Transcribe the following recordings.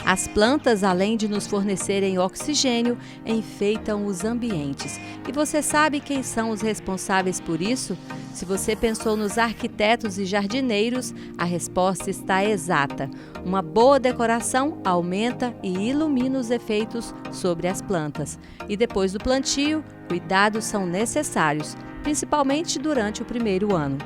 As plantas, além de nos fornecerem oxigênio, enfeitam os ambientes. E você sabe quem são os responsáveis por isso? Se você pensou nos arquitetos e jardineiros, a resposta está exata. Uma boa decoração aumenta e ilumina os efeitos sobre as plantas. E depois do plantio, cuidados são necessários, principalmente durante o primeiro ano.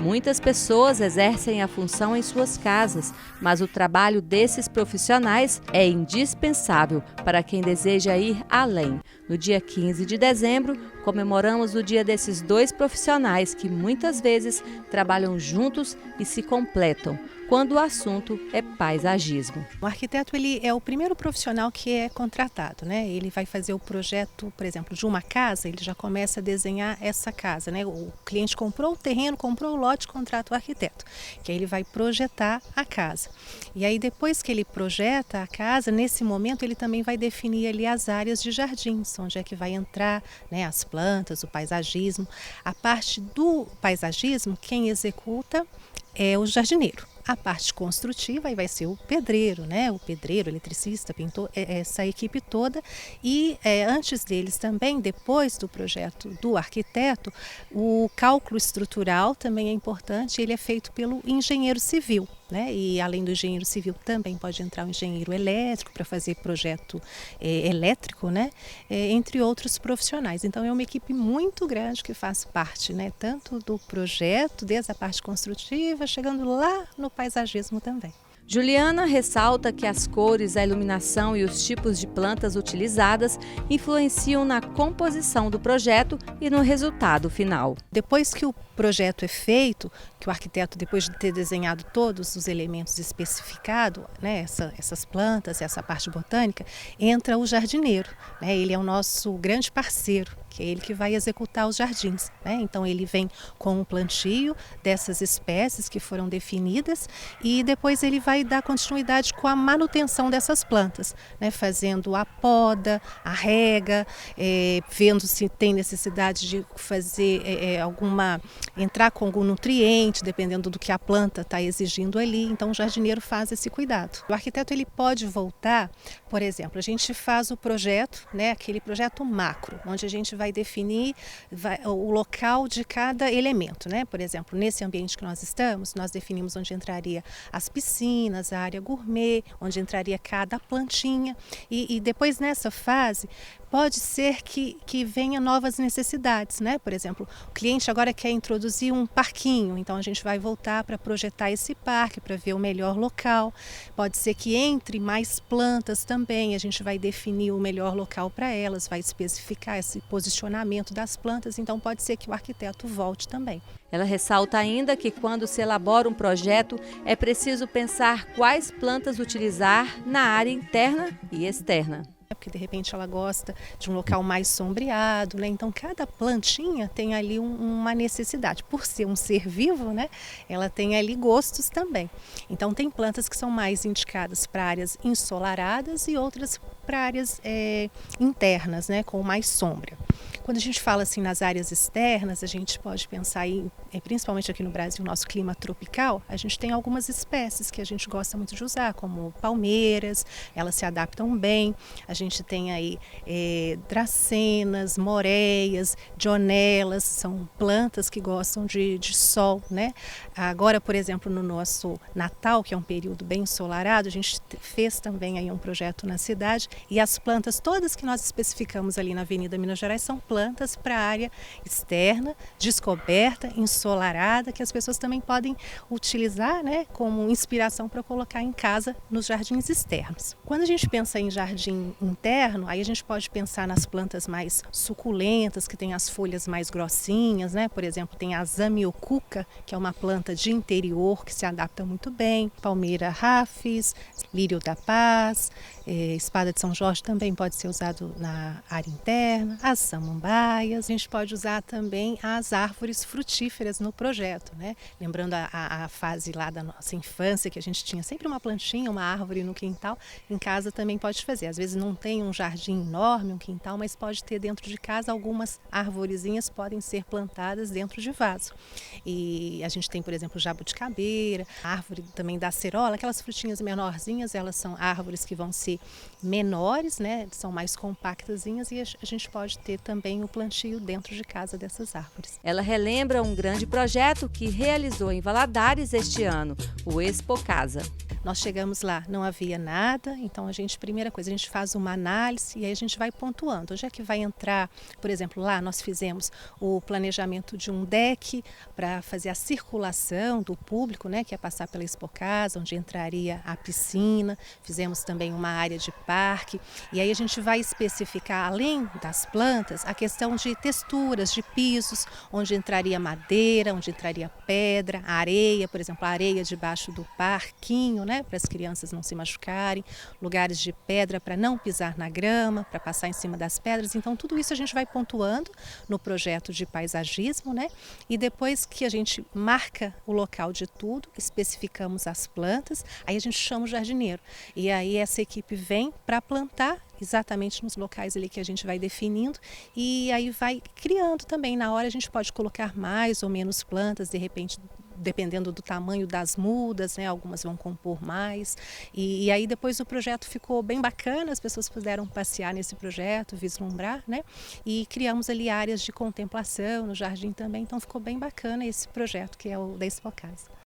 Muitas pessoas exercem a função em suas casas, mas o trabalho desses profissionais é indispensável para quem deseja ir além. No dia 15 de dezembro, comemoramos o dia desses dois profissionais que muitas vezes trabalham juntos e se completam, quando o assunto é paisagismo. O arquiteto ele é o primeiro profissional que é contratado, né? Ele vai fazer o projeto, por exemplo, de uma casa, ele já começa a desenhar essa casa, né? O cliente comprou o terreno, comprou o lote, contrata o arquiteto, que aí ele vai projetar a casa. E aí depois que ele projeta a casa, nesse momento ele também vai definir ali as áreas de jardins, onde é que vai entrar, né, as plantas, o paisagismo. A parte do paisagismo, quem executa é o jardineiro. A parte construtiva aí vai ser o pedreiro, né? O pedreiro, eletricista, pintor, essa equipe toda. E antes deles também, depois do projeto do arquiteto, o cálculo estrutural também é importante, ele é feito pelo engenheiro civil, né? E além do engenheiro civil também pode entrar o engenheiro elétrico para fazer projeto elétrico, né? Entre outros profissionais. Então é uma equipe muito grande que faz parte, né? Tanto do projeto, desde a parte construtiva, chegando lá no paisagismo também. Juliana ressalta que as cores, a iluminação e os tipos de plantas utilizadas influenciam na composição do projeto e no resultado final. Depois que o projeto é feito, que o arquiteto, depois de ter desenhado todos os elementos especificados, né, essas plantas, essa parte botânica, entra o jardineiro, né, ele é o nosso grande parceiro, que é ele que vai executar os jardins, né? Então ele vem com o plantio dessas espécies que foram definidas e depois ele vai dar continuidade com a manutenção dessas plantas, né? Fazendo a poda, a rega, vendo se tem necessidade de fazer entrar com algum nutriente, dependendo do que a planta está exigindo ali. Então o jardineiro faz esse cuidado. O arquiteto ele pode voltar, por exemplo, a gente faz o projeto, né? Aquele projeto macro, onde a gente vai definir o local de cada elemento, né? Por exemplo, nesse ambiente que nós estamos, nós definimos onde entraria as piscinas, a área gourmet, onde entraria cada plantinha e depois nessa fase pode ser que venha novas necessidades, né? Por exemplo, o cliente agora quer introduzir um parquinho, então a gente vai voltar para projetar esse parque, para ver o melhor local. Pode ser que entre mais plantas também, a gente vai definir o melhor local para elas, vai especificar esse posicionamento das plantas, então pode ser que o arquiteto volte também. Ela ressalta ainda que quando se elabora um projeto, é preciso pensar quais plantas utilizar na área interna e externa. Porque de repente ela gosta de um local mais sombreado, né? Então cada plantinha tem ali uma necessidade. Por ser um ser vivo, né? Ela tem ali gostos também. Então tem plantas que são mais indicadas para áreas ensolaradas e outras para áreas internas, né? Com mais sombra. Quando a gente fala assim nas áreas externas, a gente pode pensar em, principalmente aqui no Brasil, nosso clima tropical, a gente tem algumas espécies que a gente gosta muito de usar, como palmeiras, elas se adaptam bem. A gente tem aí dracenas, moreias, dionelas, são plantas que gostam de sol, né? Agora, por exemplo, no nosso Natal, que é um período bem ensolarado, a gente fez também aí um projeto na cidade e as plantas todas que nós especificamos ali na Avenida Minas Gerais são plantas para a área externa, descoberta, ensolarada, que as pessoas também podem utilizar, né, como inspiração para colocar em casa nos jardins externos. Quando a gente pensa em jardim interno, aí a gente pode pensar nas plantas mais suculentas, que tem as folhas mais grossinhas, né? Por exemplo, tem a zamioculca, que é uma planta de interior que se adapta muito bem, palmeira rafis, lírio da paz, espada de São São Jorge também pode ser usado na área interna, as samambaias. A gente pode usar também as árvores frutíferas no projeto, né? Lembrando a fase lá da nossa infância, que a gente tinha sempre uma plantinha, uma árvore no quintal. Em casa também pode fazer. Às vezes não tem um jardim enorme, um quintal, mas pode ter dentro de casa algumas arvorezinhas podem ser plantadas dentro de vaso. E a gente tem, por exemplo, jabuticabeira, a árvore também da acerola, aquelas frutinhas menorzinhas, elas são árvores que vão ser menores, né? São mais compactazinhas e a gente pode ter também o plantio dentro de casa dessas árvores. Ela relembra um grande projeto que realizou em Valadares este ano, o Expo Casa. Nós chegamos lá, não havia nada, então primeira coisa, a gente faz uma análise e aí a gente vai pontuando. Onde é que vai entrar, por exemplo, lá nós fizemos o planejamento de um deck para fazer a circulação do público, né, que ia passar pela Expo Casa, onde entraria a piscina, fizemos também uma área de parque, e aí a gente vai especificar, além das plantas, a questão de texturas, de pisos, onde entraria madeira, onde entraria pedra, areia, por exemplo, a areia debaixo do parquinho, né, para as crianças não se machucarem, lugares de pedra para não pisar na grama, para passar em cima das pedras. Então tudo isso a gente vai pontuando no projeto de paisagismo, né? E depois que a gente marca o local de tudo, especificamos as plantas, aí a gente chama o jardineiro. E aí essa equipe vem para plantar exatamente nos locais ali que a gente vai definindo e aí vai criando também. Na hora a gente pode colocar mais ou menos plantas, de repente dependendo do tamanho das mudas, né? Algumas vão compor mais. E aí depois o projeto ficou bem bacana, as pessoas puderam passear nesse projeto, vislumbrar, né? E criamos ali áreas de contemplação no jardim também, então ficou bem bacana esse projeto que é o da Expo Casa.